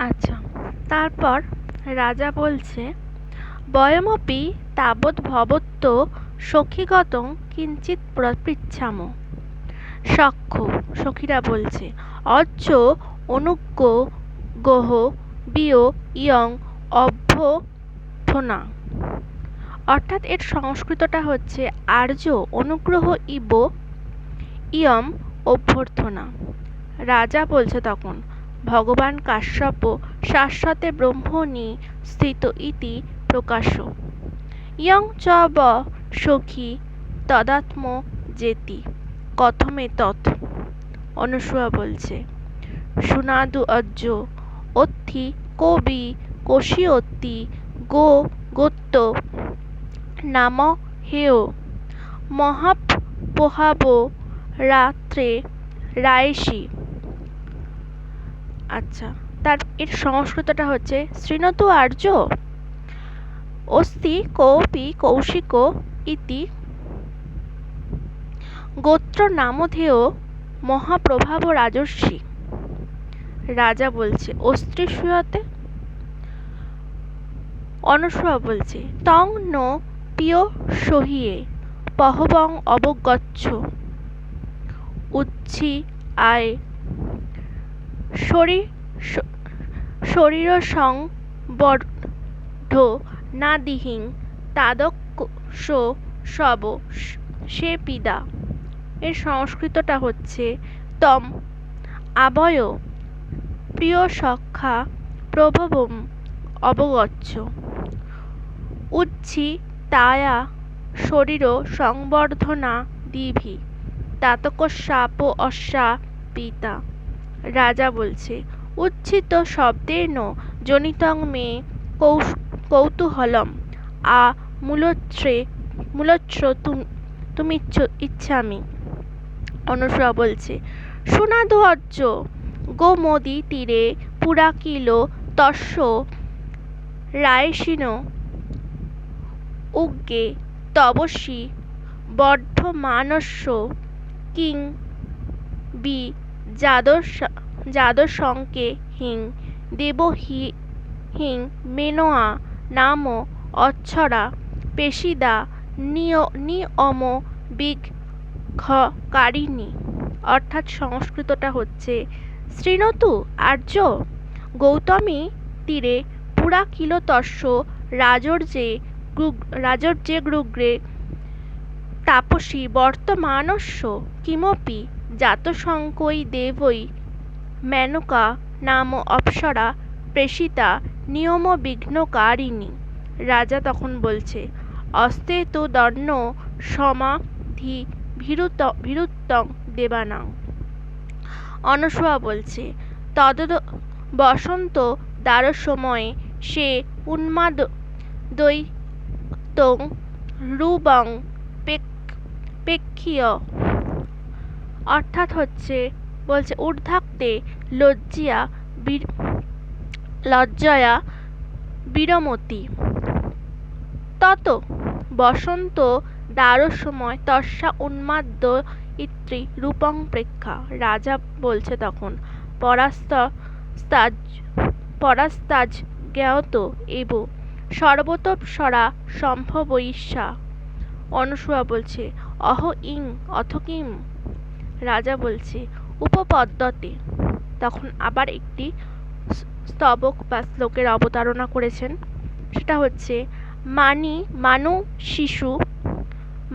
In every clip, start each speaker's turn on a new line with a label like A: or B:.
A: আচ্ছা, তারপর রাজা বলছে, বয়মপি তাবৎ ভবত্য সখীগতং কিঞ্চিৎ পৃচ্ছাম। সখ্য, সখীরা বলছে, অজ্জ অনুজ্ঞ গোহ বিয় ইয়ং অভ্যর্থনা। অর্থাৎ এর সংস্কৃতটা হচ্ছে আর্য অনুগ্রহ ইব ইয়ম অভ্যর্থনা। রাজা বলছে তখন, ভগবান কাশ্যপ শাশ্বতে ব্রহ্মণি স্থিত ইতি প্রকাশ ইয়ং চ ব সখী তদাত্ম জেতি কথমে তৎ। অনুসূয়া বলছে, সুনাদু অজ্জ অত্থি কবি কোশি অত্তি গো গোত্ত নাম হেয় মহাপ পোহাব রাত্রে রায়েশি। আচ্ছা, তার এর সংস্কৃতটা হচ্ছে, শৃণোতু আর্য অস্তি কোপি কৌশিক ইতি গোত্র নামধেয় মহাপ্রভাব রাজর্ষি। রাজা বলছে, অস্ত্রী শুয়তে। অনুসূয়া বলছে, তং নো প্রিয় সহিয়ে পহবং অবগচ্ছ উচ্ছি আয় শরীর সংবর্ধ না দিহিং তাদক্ষ সব সে পিদা। এর সংস্কৃতটা হচ্ছে, তম আবয় প্রিয় সখ্যা প্রভবম অবগচ্ছ উচ্ছি তায়া শরীর সংবর্ধনা দিভি তাতকস্যাপ অস্যা পিতা। রাজা বলছে, উচ্ছিত শব্দেন জনিতং মে কৌতূহলম আ মূলচ্ছ তুমিচ্ছ ইচ্ছামি। অনুসূয়া বলছে, সুনাদু অজ্জ গোমদী তীরে পুরাকিল তস্য রায়সিন উগ্গে তবসি বর্ধমানস্য কিং বি যাদশঙ্কে হিং দেব হিং মেনোয়া নাম অচ্ছরা পেশিদা নিয়ম বিঘ্নকারিণী। অর্থাৎ সংস্কৃতটা হচ্ছে, শৃণোতু আর্য গৌতমী তীরে পুরা কিল তস্য রাজর্যে গৃগ্রে তাপসী বর্তমানস্য কিমপি জাতশঙ্কৈ দেবৈ মেনকা নাম অপ্সরা প্রেষিতা নিয়ম বিঘ্নকারিণী। রাজা তখন বলছে, অস্তে তো দর্ণ সমাধি ভীরুত্তং দেবানাং। অনুসূয়া বলছে, বসন্ত দ্বার সময়ে সে উন্মাদয়িতং রূপং প্রেক্ষিয়। অর্থাৎ হচ্ছে, বলছে, ঊর্ধ্বাক্তে লজ্জয়া বিরমতি তত বসন্ত দ্বার সময় তস্যা উন্মাদ্য ইত্রি রূপং প্রেক্ষা। রাজা বলছে তখন, পরাস্তাজ জ্ঞাত এব সর্বতঃপরা সম্ভবৈষ্যা। অনুসূয়া বলছে, অহ ইং অথ কিম। রাজা বলছে, উপপদ্যতে। তখন আবার একটি স্তবক বা শ্লোকের অবতারণা করেছেন। সেটা হচ্ছে,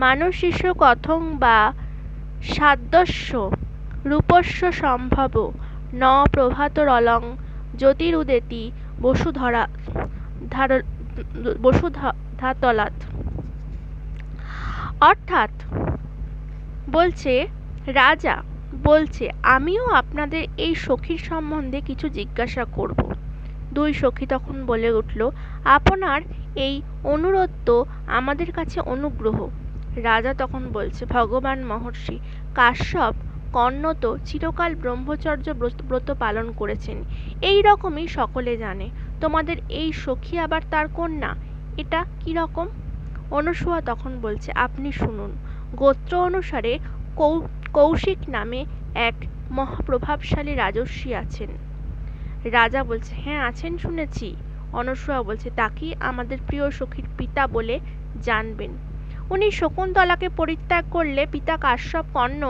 A: মানু শিশু কথং বা সাদস্য রূপস্য সম্ভব ন প্রভাতরলং জ্যোতিরুদেতি বসুধাতলাৎ। অর্থাৎ বলছে, রাজা বলছে, আমিও আপনাদের এই সখীর সম্বন্ধে কিছু জিজ্ঞাসা করব। দুই সখী তখন বলে উঠল, আপনার এই অনুরোধ আমাদের কাছে অনুগ্রহ। রাজা তখন বলছে, ভগবান মহর্ষি কাশ্যপ কর্ণত চিরকাল ব্রহ্মচর্য ব্রত পালন করেছেন, এই রকমই সকলে জানে। তোমাদের এই সখী আবার তার কন্যা, এটা কি রকম? অনুসূয়া তখন বলছে, আপনি শুনুন। গোত্র অনুসারে কৌশিক নামে এক মহাপ্রভাবশালী রাজর্ষি আছেন। রাজা বলছে, হ্যাঁ আছেন শুনেছি। অনসূয়া বলছে, তাকেই আমাদের প্রিয় সখীর পিতা বলে জানবেন। উনি শকুন্তলাকে পরিত্যাগ করলে পিতা কাশ্যপ কর্ণ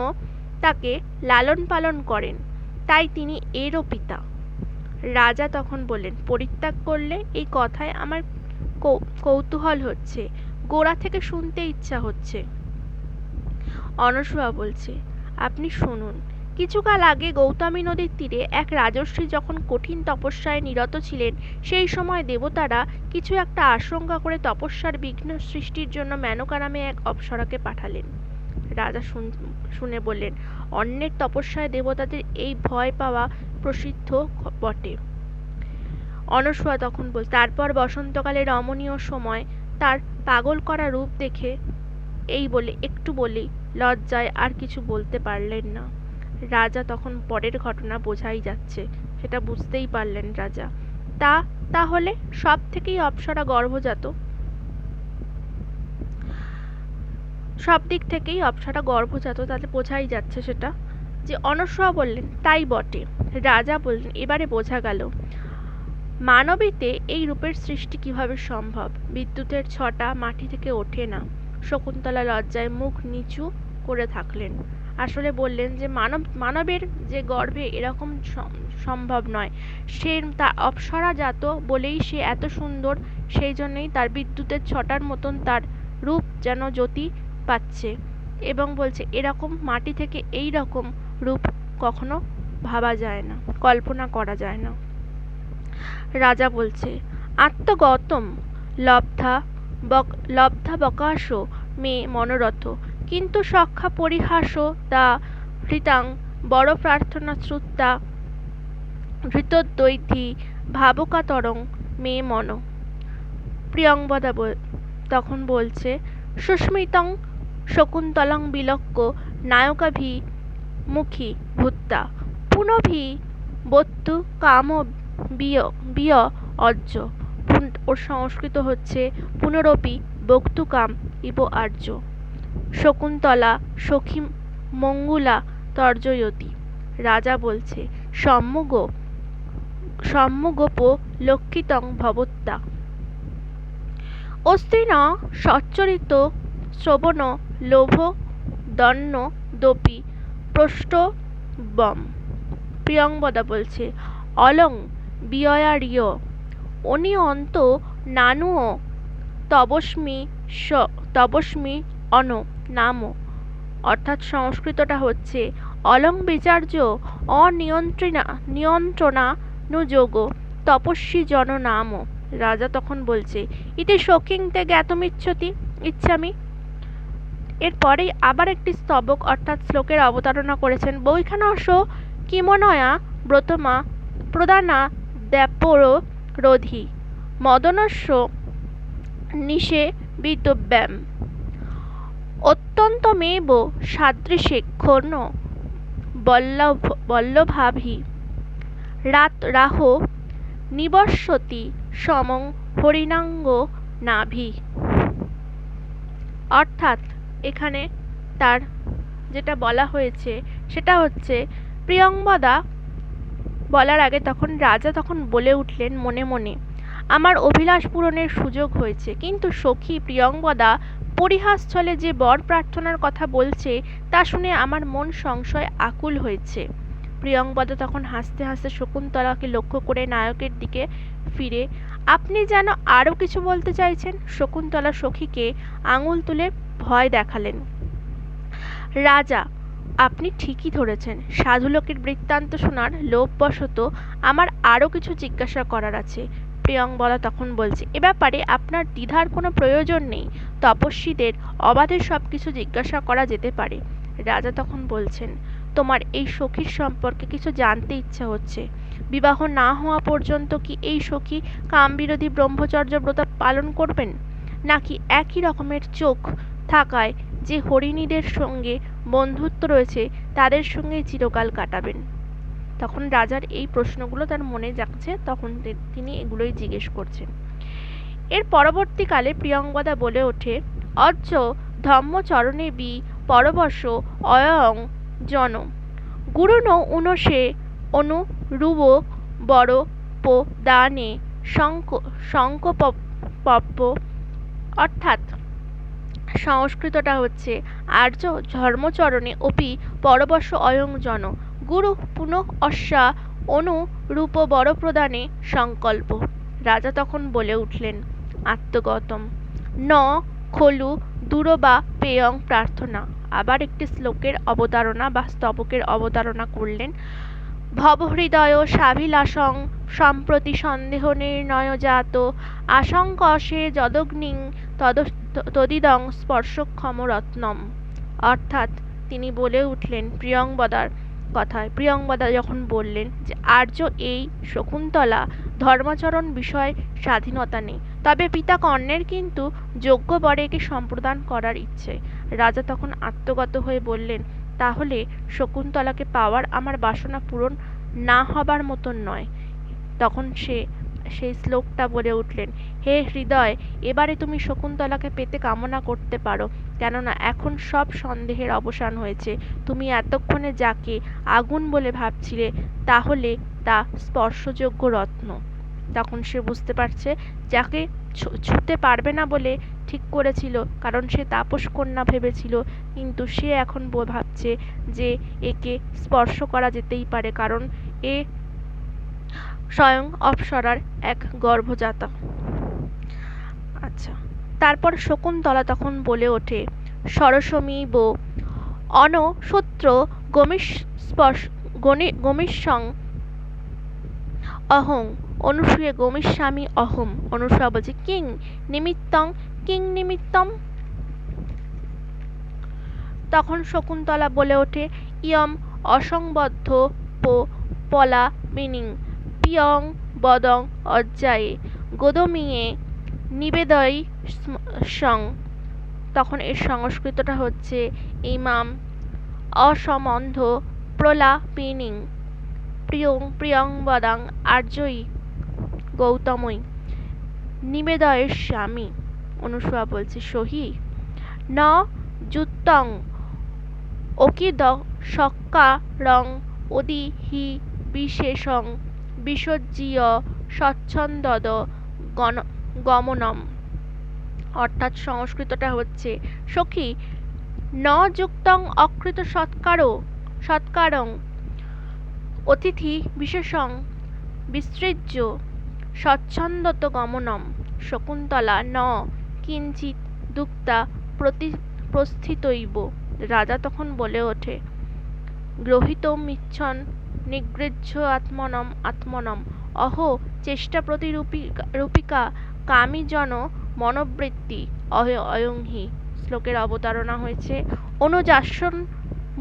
A: তাকে লালন পালন করেন, তাই তিনি এরও পিতা। রাজা তখন বললেন, পরিত্যাগ করলে? এই কথায় আমার কৌতূহল হচ্ছে, গোড়া থেকে শুনতে ইচ্ছা হচ্ছে। অনসূয়া বলছে, আপনি শুনুন। কিছুকাল আগে গৌতমী নদীর তীরে এক রাজর্ষি যখন কঠিন তপস্যায় নিরত ছিলেন, সেই সময় দেবতারা কিছু একটা আশঙ্কা করে তপস্যার বিঘ্ন সৃষ্টির জন্য মেনকা নামে এক অপ্সরাকে পাঠালেন। রাজা শুনে বললেন, অন্যের তপস্যায় দেবতাদের এই ভয় পাওয়া প্রসিদ্ধ বটে। অনসূয়া তখন বল, তারপর বসন্তকালে রমণীয় সময় তার পাগল করা রূপ দেখে এই বলে একটু বলেই লজ্জায় আর কিছু বলতে পারলেন না। রাজা তখন পরের ঘটনা বোঝাই যাচ্ছে, সেটা বুঝতেই পারলেন রাজা। তাহলে সব থেকেই অপ্সরা গর্ভজাত, সব দিক থেকেই অপ্সরা গর্ভজাত, তাতে বোঝাই যাচ্ছে সেটা। যে অনসূয়া বললেন, তাই বটে। রাজা বললেন, এবারে বোঝা গেল মানবীতে এই রূপের সৃষ্টি কিভাবে সম্ভব। বিদ্যুতের ছটা মাটি থেকে ওঠে না। শকুন্তলা লজ্জায় মুখ নিচু করে থাকলেন। আসলে বললেন যে মানবের যে গর্ভে এরকম সম্ভব নয়। সে তার অপ্সরা জাত বলেই সে এত সুন্দর, সেই জন্যই তার বিদ্যুতের ছটার মতন তার রূপ যেন জ্যোতি পাচ্ছে। এবং বলছে এরকম মাটি থেকে এই রকম রূপ কখনো ভাবা যায় না, কল্পনা করা যায় না। রাজা বলছে, আত্মগতম লব্ধা বকাশ মে মনোরথ, কিন্তু সখ্যা পরিহাস দা হৃতাং বড় প্রার্থনা শ্রুতা হৃতদ্বৈধি ভাবকাতরং মে মন। প্রিয়ংবদা তখন বলছে, সুস্মিতং শকুন্তলং বিলক্ষ নায়কাভি মুখী ভূত্তা পুনভি বত্তু কাম বিয় অর্য। ওর সংস্কৃত হচ্ছে পুনরপি বক্তুকাম ইব আর্য। শকুন্তলা সখী মঙ্গুলা তর্জয়তি। রাজা বলছে, সম্মুগোপ লক্ষিতং ভবত্তা অস্তি ন সচ্চরিত শ্রবণ লোভ দন্ন দপি প্রষ্টবম। প্রিয়ংবদা বলছে, অলং বিয়য়ারিয় অনি অন্ত নানুও তবস্মি অন নাম। অর্থাৎ সংস্কৃতটা হচ্ছে, অলং বিচার্য অনিয়ন্ত্রণানুযোগ তপস্বী জন নাম। রাজা তখন বলছে, ইতি শোকিং তে ইচ্ছামি। এরপরেই আবার একটি স্তবক অর্থাৎ শ্লোকের অবতারণা করেছেন। বৈখানস কিমনয়া ব্রতমা প্রদানা দ্যাপর রোধি মদনস্য নিষে বিতব্যাম অত্যন্তমেব সাদৃশে ক্ষণ বল্লভাভি রাহ নিবসতি সমং হরিণাঙ্গ নাভি। অর্থাৎ এখানে তার যেটা বলা হয়েছে সেটা হচ্ছে, প্রিয়ংবদা বলার আগে তখন রাজা তখন বলে উঠলেন মনে মনে, আমার অভিলাষ পূরণের সুযোগ হয়েছে, কিন্তু সখী প্রিয়ংবদা পরিহাস ছলে যে বর প্রার্থনার কথা বলছে তা শুনে আমার মন সংশয় আকুল হয়েছে। প্রিয়ংবদা তখন হাসতে হাসতে শকুন্তলাকে লক্ষ্য করে নায়কের দিকে ফিরে, আপনি যেন আরও কিছু বলতে চাইছেন। শকুন্তলা সখীকে আঙুল তুলে ভয় দেখালেন। রাজা, আপনি ঠিকই ধরেছেন। সাধুলোকের বৃত্তান্ত শোনার লোভবশত আমার আরও কিছু জিজ্ঞাসা করার আছে। প্রিয়ংবদা তখন বলছে, এ ব্যাপারে আপনার দ্বিধার কোনো প্রয়োজন নেই। তপস্বীদের অবাধে সব কিছু জিজ্ঞাসা করা যেতে পারে। রাজা তখন বলছেন, তোমার এই সখীর সম্পর্কে কিছু জানতে ইচ্ছা হচ্ছে। বিবাহ না হওয়া পর্যন্ত কি এই সখী কামবিরোধী ব্রহ্মচর্য ব্রত পালন করবেন, নাকি একই রকমের চোখ থাকায় যে হরিণীদের সঙ্গে বন্ধুত্ব রয়েছে তাদের সঙ্গে চিরকাল কাটাবেন? তখন রাজার এই প্রশ্নগুলো তার মনে জাগছে, তখন তিনি এগুলোই জিজ্ঞেস করছেন। এর পরবর্তীকালে প্রিয়ংবদা বলে ওঠে, অজ্জ ধম্মচরণে বি পরবশ অয়ং জন গুরুণ উনসে অনুরূপ বড় দানে শঙ্কপপ্প, অর্থাৎ সংস্কৃতটা হচ্ছে আর্য ধর্মচরণে অপি পরবশ অয়ং জন গুরু পুনঃ অস্যা অনুরূপ বড় প্রদানে সংকল্প। রাজা তখন বলে উঠলেন আত্মগতম ন খলু দূরবা পেয়ং প্রার্থনা। আবার একটি শ্লোকের অবতারণা বা স্তবকের অবতারণা করলেন। ভবহৃদয় সাভিলাষং সম্প্রতি সন্দেহ নির্ণয় জাত আশঙ্কসে যদগ্নিং তদিদং স্পর্শক্ষম রত্নম। অর্থাৎ তিনি বলে উঠলেন প্রিয়ংবদার কথায়, প্রিয়ংবদা যখন বললেন যে আর্য এই শকুন্তলা ধর্মাচরণ বিষয়ে স্বাধীনতা নেই, তবে পিতা কর্ণের কিন্তু যোগ্য বরে একে সম্প্রদান করার ইচ্ছে। রাজা তখন আত্মগত হয়ে বললেন তাহলে শকুন্তলাকে পাওয়ার আমার বাসনা পূরণ না হবার মতন নয়। তখন সেই শ্লোকটা বলে উঠলেন হে হৃদয়, এবারে তুমি শকুন্তলাকে পেতে কামনা করতে পারো, কেননা এখন সব সন্দেহের অবসান হয়েছে। তুমি এতক্ষণে যাকে আগুন বলে ভাবছিলে তাহলে তা স্পর্শযোগ্য রত্ন। তখন সে বুঝতে পারছে যাকে ছুঁতে পারবে না বলে ঠিক করেছিল, কারণ সে তাপস কন্যা ভেবেছিল, কিন্তু সে এখন ভাবছে যে একে স্পর্শ করা যেতেই পারে, কারণ এ স্বয়ং অপ্সরার এক গর্ভজাতা। আচ্ছা, তারপর শকুন্তলা তখন বলে ওঠে সরসমীব অনসূত্র গমিষ্যং অহং। অনুসূয়ে গমিষ্যামি অহম। অনুসূয়া বলছে কিং নিমিত্তম। তখন শকুন্তলা বলে ওঠে ইয়ম অসংবদ্ধ পলা মিনিং পিয়ং বদং অজ্জায়ে গোদমিয়ে নিবেদয় সং। তখন এর সংস্কৃতটা হচ্ছে ইমাম অসম্বন্ধ প্রলাপিনিং প্রিয়ংবদাং আর্যই গৌতমই নিবেদয়ের স্বামী। অনুসূয়া বলছে সহি ন যুক্তং অকিদ সক্কারং অদি হি বিশেষং বিসজ্জিয় স্বচ্ছন্দদ গমনম। অর্থাৎ সংস্কৃতটা হচ্ছে সখী ন যুক্তং অকৃত সৎকারং অতিথি বিশেষং বিসৃজ্য স্বচ্ছন্দত গমনম। শকুন্তলা ন কিঞ্চিৎ দুক্তা প্রস্থিতৈব। রাজা তখন বলে ওঠে গ্রহীতুমিচ্ছন নিগৃহ্য আত্মনম অহো চেষ্টা প্রতিরূপিকা কামীজন মনোবৃত্তি অয়ং হি। শ্লোকের অবতারণা হয়েছে অনুজাসন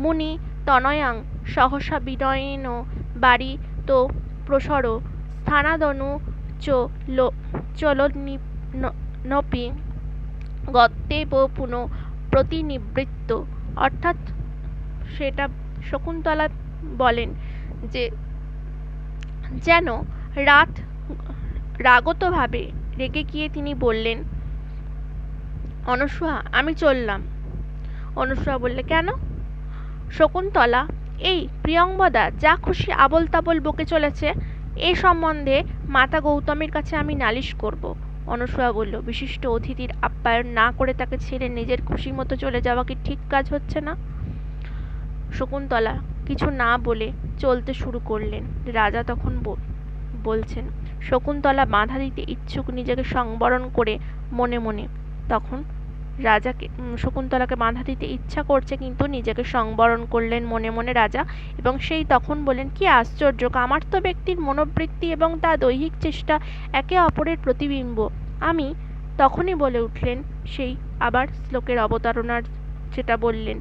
A: মুনি তনয়াং সহসা বিনয়েন বাড়ি তো প্রসর স্থানাদনু চলন্নপি গত্যেব পুনঃ প্রতিনিবৃত্ত। অর্থাৎ সেটা শকুন্তলা বলেন যে যেন রাগতভাবে রেগে গিয়ে তিনি বললেন অনুসূয়া আমি চললাম। অনুসূয়া বললে কেন? শকুন্তলা এই প্রিয়ংবদা যা খুশি আবোল তাবোল বকে চলেছে, এ সম্বন্ধে মাতা গৌতমীর কাছে আমি নালিশ করব। অনুসূয়া বলল বিশিষ্ট অতিথির আপ্যায়ন না করে তাকে ছেড়ে নিজের খুশি মতো চলে যাওয়া কি ঠিক কাজ হচ্ছে না? শকুন্তলা কিছু না বলে চলতে শুরু করলেন। রাজা তখন বলছেন শকুন্তলা বাধা দিতে ইচ্ছুক নিজেকে সংবরণ করে মনে মনে। তখন রাজাকে শকুন্তলাকে বাধা দিতে ইচ্ছা করছে কিন্তু নিজেকে সংবরণ করলেন মনে মনে রাজা, এবং সেই তখন বলেন কি আশ্চর্য, কামার্ত ব্যক্তির মনোবৃত্তি এবং তা দৈহিক চেষ্টা একে অপরের প্রতিবিম্ব। আমি তখনই বলে উঠলেন সেই আবার শ্লোকের অবতারণার যেটা বললেন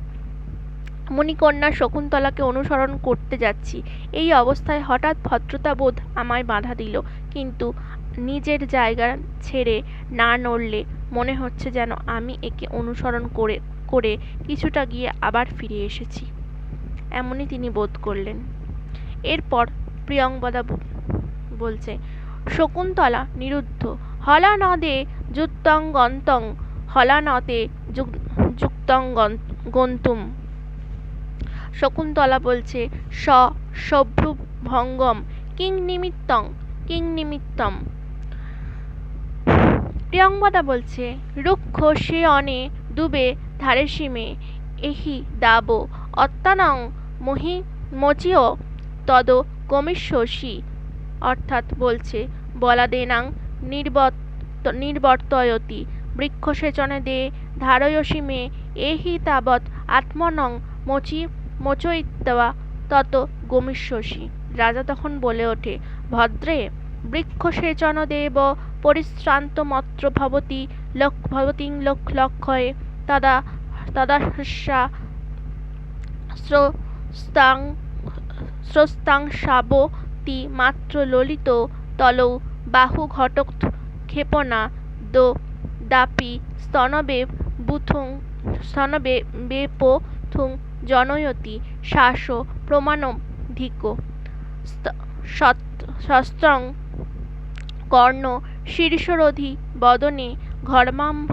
A: মণিকন্যা শকুন্তলাকে অনুসরণ করতে যাচ্ছি, এই অবস্থায় হঠাৎ ভদ্রতা বোধ আমায় বাধা দিল, কিন্তু নিজের জায়গা ছেড়ে না নড়লে মনে হচ্ছে যেন আমি একে অনুসরণ করে কিছুটা গিয়ে আবার ফিরে এসেছি, এমনই তিনি বোধ করলেন। এরপর প্রিয়ংবদা বলছে শকুন্তলা নিরুদ্ধ হলানদে যুক্তং গন্তং হলানতে যুক্তং গন্তুম। শকুন্তলা বলছে সভ্রুভঙ্গম কিং নিমিত্তং কিং নিমিত্তম। প্রিয়ংবদা বলছে রুক্ষ সে অনে ডুবে ধারে সীমে এহি দাব অত্যানং মহি মচিও তদ গমিষ্যসি। অর্থাৎ বলছে বলাদেনাং নির্বর্তয়তি বৃক্ষসেচনে দে ধারয়সি মে এহি তাবৎ আত্মনং মোচয়িত্বা তত গমিষ্যসি। রাজা তখন বলে ওঠে ভদ্রে বৃক্ষসেচন দেব পরিশ্রান্তমত্র ভবতি ভবতিং লক্ষয়ে তদা তদাস্যা স্রস্তাংশাবতি মাত্র ললিত তলৌ বাহু ঘটক ক্ষেপণা দো দাপি স্তনবেপথুং জনয়তি শ্বাস প্রমাণম ধিক শস্ত্রং কর্ণ শীর্ষরোধি বদনে ঘর্মাম্ভ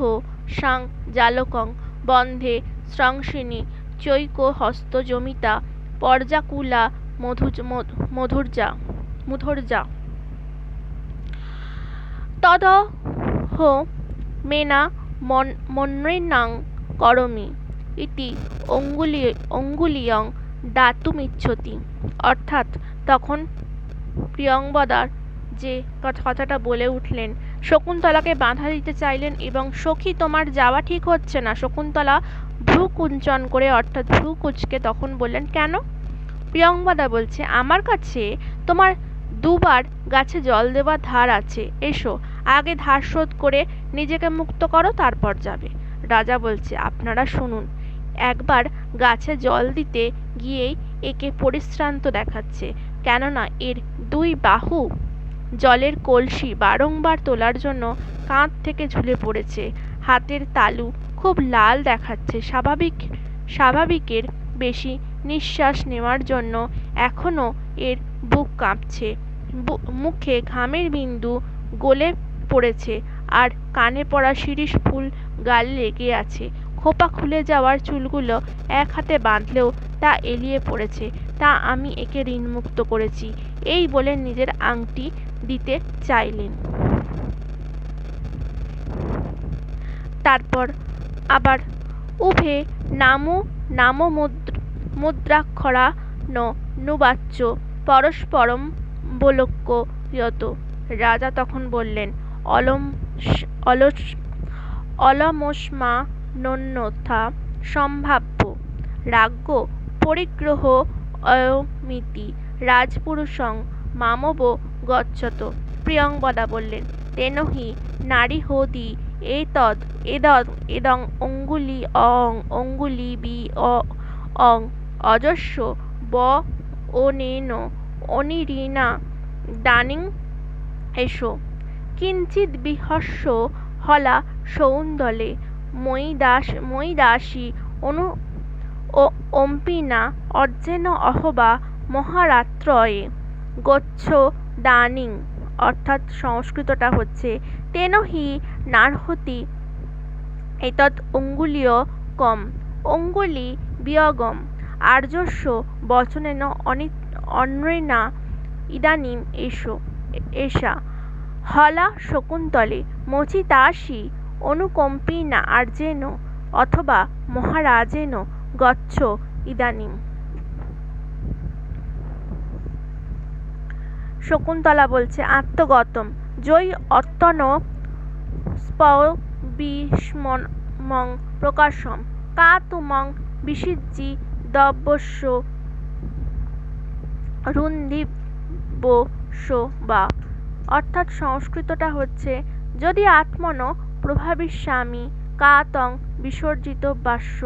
A: সাং জালকং বন্ধে স্রংসিনী চৈক হস্ত জমিতা পর্যাকুলা মুধুর্জা তদহ মেনা মনৃণাং করমি ইতি অঙ্গুলিয়ং দাতুমিচ্ছতি। অর্থাৎ তখন প্রিয়ংবদার যে কথাটা বলে উঠলেন, শকুন্তলাকে বাধা দিতে চাইলেন এবং সখী তোমার যাওয়া ঠিক হচ্ছে না। শকুন্তলা ভ্রু কুঞ্চন করে অর্থাৎ ভ্রু কুচকে তখন বললেন কেন? প্রিয়ংবদা বলছে আমার কাছে তোমার দুবার গাছে জল দেওয়া ধার আছে, এসো আগে ধার শোধ করে নিজেকে মুক্ত করো তারপর যাবে। রাজা বলছে আপনারা শুনুন, একবার গাছে জল দিতে গিয়েই একে পরিশ্রান্ত দেখাচ্ছে, কেননা এর দুই বাহু জলের কলসি বারংবার তোলার জন্য কাঁধ থেকে ঝুলে পড়েছে, হাতের তালু খুব লাল দেখাচ্ছে, স্বাভাবিকের বেশি নিঃশ্বাস নেওয়ার জন্য এখনো এর বুক কাঁপছে, মুখে ঘামের বিন্দু গলে পড়েছে, আর কানে পড়া শিরীষ ফুল গালে লেগে আছে, খোপা খুলে যাওয়ার চুলগুলো এক হাতে বাঁধলেও তা এলিয়ে পড়েছে, তা আমি একে ঋণমুক্ত করেছি। এই বলে নিজের আংটি দিতে চাইলেন। তারপর আবার উভে নামো মুদ্রাক্ষরা নুবাচ্য পরস্পরম বলোক্যয়ত। রাজা তখন বললেন অলমস্মানন্যথা সম্ভাব্য রাজ্ঞ পরিগ্রহ অয়মিতি রাজপুরুষং মামব গচ্ছত। প্রিয়ংবদা বললেন তেনহি নারী হোদি এদং অঙ্গুলি বি অং অজস্র অনেন অনিরিনা দানিং এসো কিঞ্চিৎ বিহস্য হলা সৌন্দলে ময়িদাসী অম্পিনা অর্জেন অহবা মহারাত্রয়ে গচ্ছ দানিং। অর্থাৎ সংস্কৃতটা হচ্ছে তেনহি নার্হতি এতৎ অঙ্গুলীয় কম অঙ্গুলি বিয়গম আর্যস্য বচনেন অনৃণা ইদানিম এষা হলা শকুন্তলে মচিতাসি অনুকম্পিনা আর্যেন অথবা মহারাজেন গচ্ছ ইদানিম। শকুন্তলা বলছে আত্মগতম জয়ী অত্তন স্পবিষ্মং প্রকাশম কা তুমং বিসিজ্জি দব্যস্য রুন্ধিবস্য বা। অর্থাৎ সংস্কৃতটা হচ্ছে যদি আত্মন প্রভাবিষ্যামি কা তং বিসর্জিত বাস্য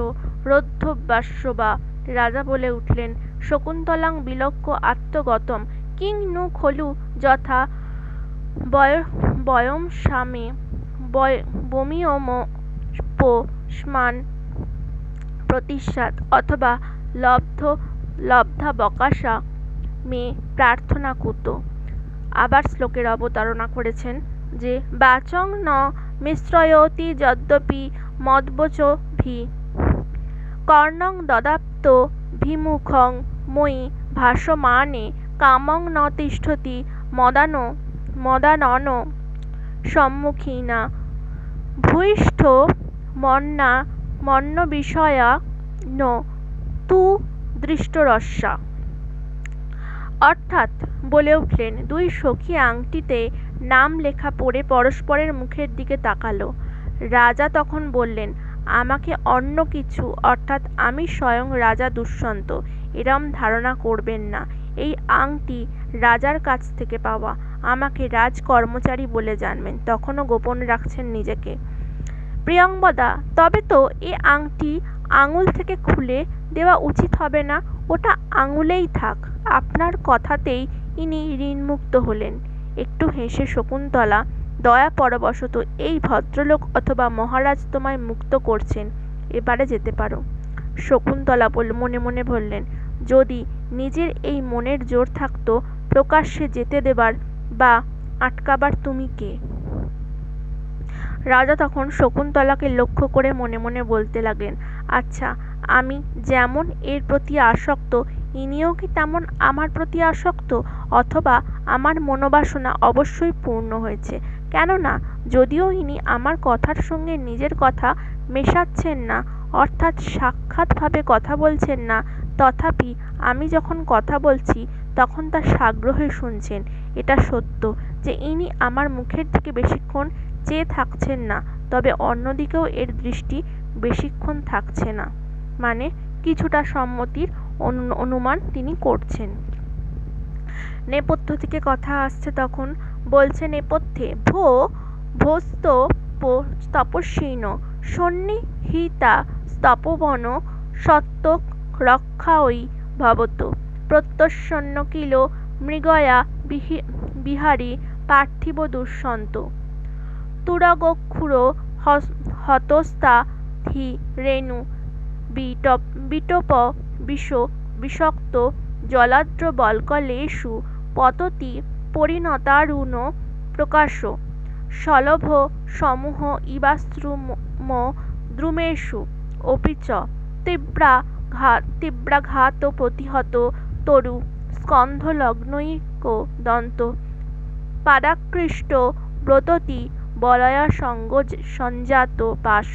A: রোদ্ধবাস্য বা। রাজা বলে উঠলেন শকুন্তলাং বিলক্ষ আত্মগতম কিং নু খলু যথা বয়ম স্বামে বমিয়মোপস্মান প্রতিস্যাৎ অথবা লব্ধা বকাশা মে প্রার্থনা কুত। আবার শ্লোকের অবতারণা করেছেন যে বাচং ন মিশ্রয়তি যদ্যপি মদ্বচো ভি কর্ণং দদাপ্ত ভিমুখং মই ভাসমানে কামং ন তিষ্ঠতি মদানন সম্মুখীনা ভূয়িষ্ঠ মন্ন বিষয়া ন তু দৃষ্টরস্যা। অর্থাৎ বলে উঠলেন, দুই সখী আংটিতে নাম লেখা পড়ে পরস্পরের মুখের দিকে তাকালো। রাজা তখন বললেন, আমাকে অন্য কিছু অর্থাৎ আমি স্বয়ং রাজা দুষ্যন্ত এরম ধারণা করবেন না। এই আংটি রাজার কাছ থেকে পাওয়া। আমাকে রাজ কর্মচারী বলে জানবেন। তখনও গোপন রাখছেন নিজেকে। প্রিয়ংবদা, তবে তো এ আংটি আঙুল থেকে খুলে দেওয়া উচিত হবে না? ওটা আঙুলেই থাক। আপনার কথাতেই ইনি ঋণমুক্ত হলেন। একটু হেসে শকুন্তলা দয়া পরবশত, এই ভদ্রলোক অথবা মহারাজ তোমায় মুক্ত করছেন, এবারে যেতে পারো। শকুন্তলা মনে মনে বললেন, যদি নিজের এই মনের জোর থাকতো, প্রকাশ্যে যেতে দেবার বা আটকাবার তুমি কে? রাজা তখন শকুন্তলাকে লক্ষ্য করে মনে মনে বলতে লাগলেন, আচ্ছা, আমি যেমন এর প্রতি আসক্ত, ইনিও কি তেমন আমার প্রতি আসক্ত? অথবা আমার মনোবাসনা অবশ্যই পূর্ণ হয়েছে। কেননা যদিও ইনি আমার কথার সঙ্গে নিজের কথা মেশাচ্ছেন না, অর্থাৎ সাক্ষাৎভাবে কথা বলছেন না, তথাপি আমি যখন কথা বলছি তখন তা সাগ্রহে শুনছেন। এটা সত্য যে ইনি আমার মুখের দিকে বেশিক্ষণ চেয়ে থাকছেন না, তবে অন্যদিকেও এর দৃষ্টি বেশিক্ষণ থাকছে না, মানে কিছুটা সম্মতির অনুমান তিনি করছেন। নেপথ্য থেকে কথা আসছে। তখন বলছে নেপথ্যে, ভোস্ত তপস্বিন সন্নিহিতা তপবন সত্যক রক্ষাঐ ভবত প্রত্যসন্ন কিল মৃগয়া বিহারী পার্থিব দুষ্যন্ত তুরগক্ষুর হতস্তা ধি রেণু বিটপ বিষক্ত জলাদ্র বল্কলেষু পততি পরিণতারুণ প্রকাশ শলভ সমূহ ইবাস্ত্রুম দ্রুমেষু অপিচ তীব্রাঘাত প্রতিহত তরু স্কন্ধলগ্নৈক দন্ত পাদাকৃষ্ট ব্রততি বলয়া সঞ্জাত পাশ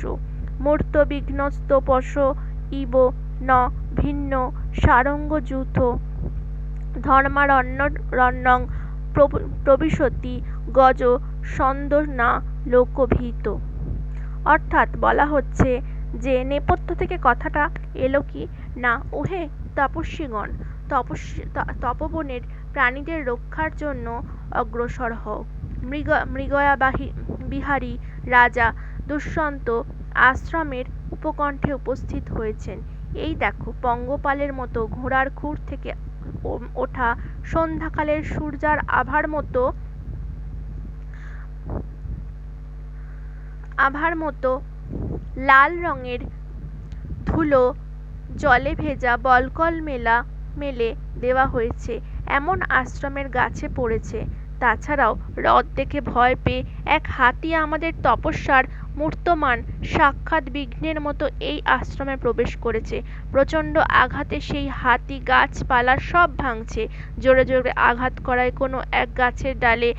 A: মূর্তবিঘ্নস্ত পশ ইব ন ভিন্ন সারঙ্গযূথ ধর্মারণ্যং প্রবিশতি গজ সন্দ না লোকভীত। অর্থাৎ বলা হচ্ছে যে নেপথ্য থেকে কথাটা এলো কি না, ওহে তপস্বীগণ, তপবনের প্রাণীদের রক্ষার জন্য অগ্রসর হও। মৃগয়া বিহারী রাজা দুষ্যন্ত আশ্রমের উপকণ্ঠে উপস্থিত হয়েছেন। এই দেখো, পঙ্গপালের মতো ঘোড়ার খুর থেকে ওঠা সন্ধ্যাকালের সূর্যার আভার মতো লাল রঙের ধুলো জলে ভেজা বলকল মেলে দেওয়া হয়েছে এমন আশ্রমের গাছে পড়েছে। তাছাড়াও রথ দেখে ভয় পেয়ে এক হাতি আমাদের তপস্যার মূর্তমান সাক্ষাৎ বিঘ্নের মতো এই আশ্রমে প্রবেশ করেছে। প্রচণ্ড আঘাতে সেই হাতি গাছপালা সব ভাঙছে। জোরে জোরে আঘাত করায় কোনো এক গাছের ডালে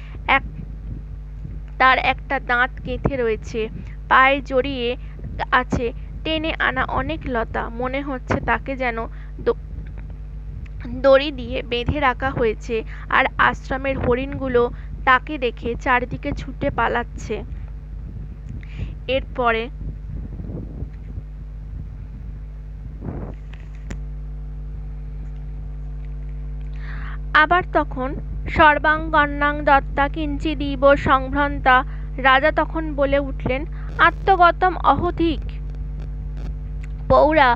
A: তার একটা দাঁত গেঁথে রয়েছে। পায়ে জড়িয়ে আছে টেনে আনা অনেক লতা। মনে হচ্ছে তাকে যেন দড়ি দিয়ে বেঁধে রাখা হয়েছে, আর আশ্রমের হরিণগুলো তাকে দেখে চারিদিকে ছুটে পালাচ্ছে। এরপরে আবার তখন সর্বাঙ্গন্যাং দত্তা কিঞ্চিদিব সংভ্রান্তা। রাজা তখন বলে উঠলেন, আত্মগতম অহধিক পৌরা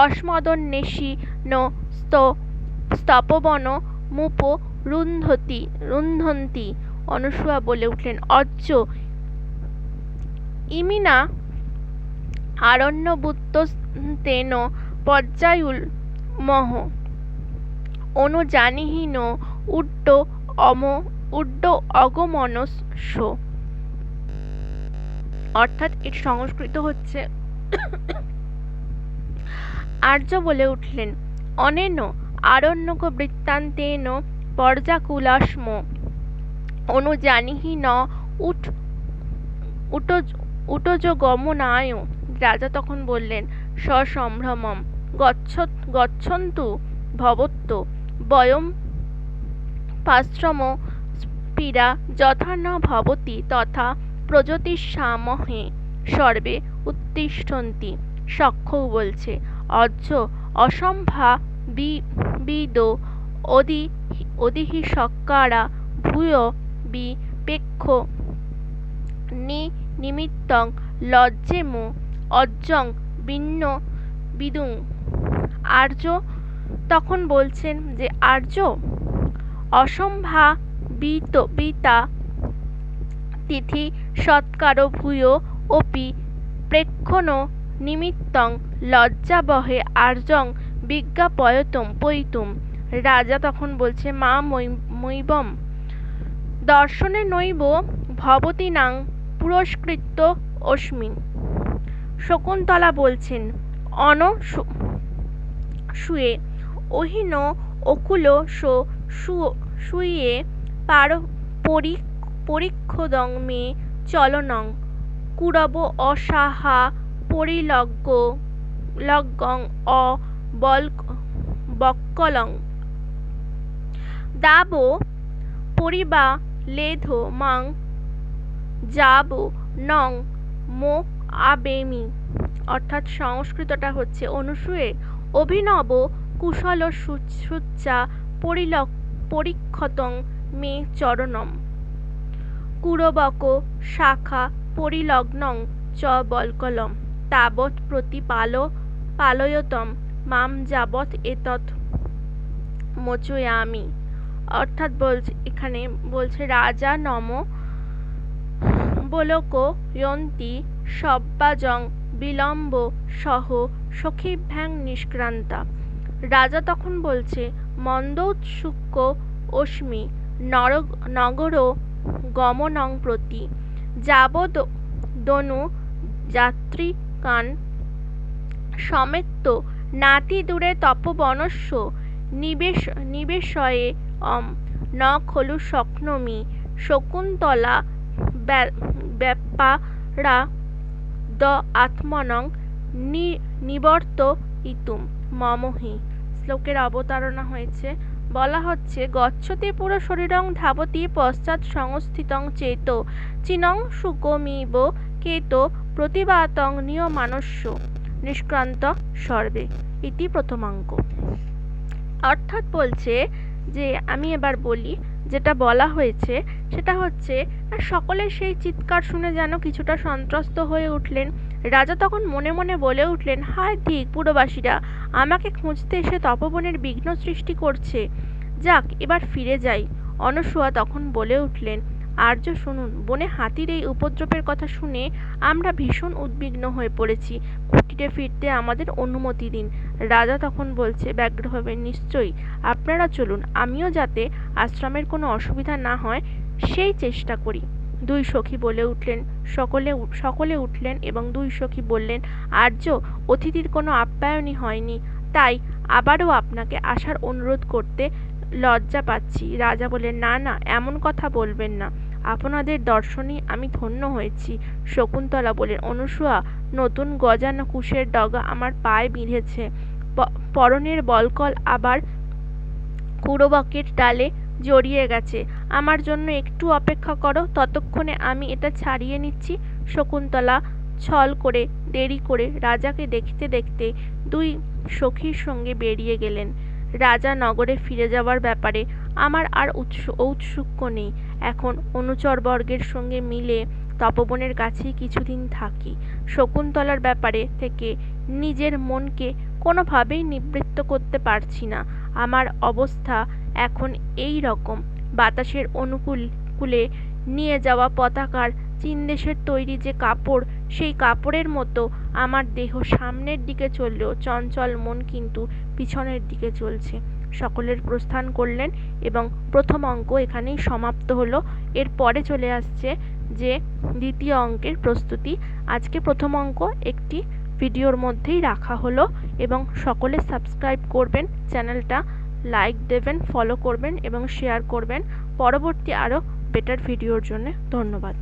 A: অস্মদন্বেষী নো স্তপবন মুপ রুন্ধন্তি। অনুসূয়া বলে উঠলেন, অজ্জ ইমিনা আরণ্যবুত্তেন পর্যায়ুল মহ অনুজানিহীন উড্ড অগমনস্য। অর্থাৎ এর সংস্কৃত হচ্ছে, আর্য বলে উঠলেন, অনেন আরণ্যক বৃত্তান্তেন পর্যাকুলাস্ম অনুজানিহি ন উট উটজগমনায়। রাজা তখন বললেন, সসম্ভ্রমম গচ্ছন্তু ভবত্য বয়ম পাশ্রম স্পিরা যথা ন ভবতি তথা প্রযতিষ্যামহে সর্বে উত্তিষ্ঠন্তি। সখ্যও বলছে, অজ্জ অসম্ভাবিদ অদিহি সক্কারা ভূয় বিপেক্ষ নিমিত্তং লজ্জেমো অজ্জং বিন্ন বিদুং। আর্য তখন বলছেন যে, আর্য অসম্ভাবিতা তিথি সৎকার ভূয় অপি প্রেক্ষণ নিমিত্তং লজ্জাবহে আর্যং বিজ্ঞাপয়তুম। রাজা তখন বলছে, মা মৈবম দর্শনে নৈব ভবতীনাং পুরস্কৃত্য অস্মি। শকুন্তলা বলছেন, অনসূয়ে অহিন অকুল সুয়ে পরিক্ষদং মে চলনং কুরব অসাহা পরিলগ্গং অবক্কলং দাব পরিবালেধো মাং যাব নং মো আবেমি। অর্থাৎ সংস্কৃতটা হচ্ছে, অনুসূয়ে অভিনব কুশল সুচ্চা পরিক্ষতং মে চরণম কুরবক শাখা পরিলগ্নং চ বল্কলম তাবৎ পালয়তম মাম যাবৎ এতৎ মোচয়ামি। অর্থাৎ এখানে বলছে, রাজা নম বলক যন্তি সব্বাজং বিলম্ব সহ সখীভ্যাং নিষ্ক্রান্তা। রাজা তখন বলছে, মন্দোৎসুক অস্মি নগর গমনং প্রতি যাবদনু যাত্রিকান সমেত্য নাতি দূরে তপবনস্য নিবেশয়ে ন খলু শক্নোমি। শকুন্তলা ব্যাপারা দ আত্মনং নিবর্তয়িতুম মমহি। শ্লোকের অবতারণা হয়েছে, বলা হচ্ছে, গচ্ছতি পুরো শরীরং ধাবতি পশ্চাৎ সংস্থিতং চেতো চিনং সুকমিব কেতো প্রতিবাতং নিয়মানস্য নিষ্ক্রান্ত সর্বে ইতি প্রথমাঙ্ক। অর্থাৎ বলছে যে, আমি এবার বলি, যেটা বলা হয়েছে সেটা হচ্ছে, সকলের সেই চিৎকার শুনে যেন কিছুটা সন্ত্রস্ত হয়ে উঠলেন। রাজা তখন মনে মনে বলে উঠলেন, হায় ধিক, পুরবাসীরা আমাকে খুঁজতে এসে তপবনের বিঘ্ন সৃষ্টি করছে। যাক, এবার ফিরে যাই। অনসূয়া তখন বলে উঠলেন, আর্য শুনুন, বনে হাতির এই উপদ্রবের কথা শুনে আমরা ভীষণ উদ্বিগ্ন হয়ে পড়েছি। কুটিরে ফিরতে আমাদের অনুমতি দিন। রাজা তখন বলছে ব্যগ্রভাবে, নিশ্চয়ই, আপনারা চলুন, আমিও যাতে আশ্রমের কোনো অসুবিধা না হয় সেই চেষ্টা করি। দুই সখী বলে উঠলেন, সকলে উঠলেন এবং দুই সখী বললেন, আর্য, অতিথির কোনো আপ্যায়নই হয়নি, তাই আবারও আপনাকে আসার অনুরোধ করতে লজ্জা পাচ্ছি। রাজা বললেন, না না, এমন কথা বলবেন না, আপনাদের দর্শনেই আমি ধন্য হয়েছি। শকুন্তলা বললেন, অনুসূয়া, নতুন গজানো কুশের ডগা আমার পায়ে বিঁধেছে, পরনের বলকল আবার কুরবকের ডালে জড়িয়ে গেছে। আমার জন্য একটু অপেক্ষা করো, ততক্ষণে আমি এটা ছাড়িয়ে নিচ্ছি। শকুন্তলা ছল করে দেরি করে রাজাকে দেখতে দেখতে দুই সখীর সঙ্গে বেরিয়ে গেলেন। রাজা নগরে ফিরে যাওয়ার ব্যাপারে আমার আর ঔৎসুক্য নেই। এখন অনুচরবর্গের সঙ্গে মিলে তপবনের কাছেই কিছুদিন থাকি। শকুন্তলার ব্যাপারে থেকে নিজের মনকে কোনোভাবেই নিবৃত্ত করতে পারছি না। আমার অবস্থা এখন এই রকম। বাতাসের অনুকূলে নিয়ে যাওয়া পতাকার চীনদেশের তৈরি যে কাপড়, সেই কাপড়ের মতো আমার দেহ সামনের দিকে চললেও চঞ্চল মন কিন্তু পিছনের দিকে চলছে। সকলের প্রস্থান করলেন এবং প্রথম অঙ্ক এখানেই সমাপ্ত হলো। এর পরে চলে আসছে যে দ্বিতীয় অঙ্কের প্রস্তুতি। আজকে প্রথম অঙ্ক একটি ভিডিওর মধ্যেই রাখা হলো এবং সকলে সাবস্ক্রাইব করবেন চ্যানেলটা, লাইক দেবেন, ফলো করবেন এবং শেয়ার করবেন পরবর্তী আরও বেটার ভিডিওর জন্য। ধন্যবাদ।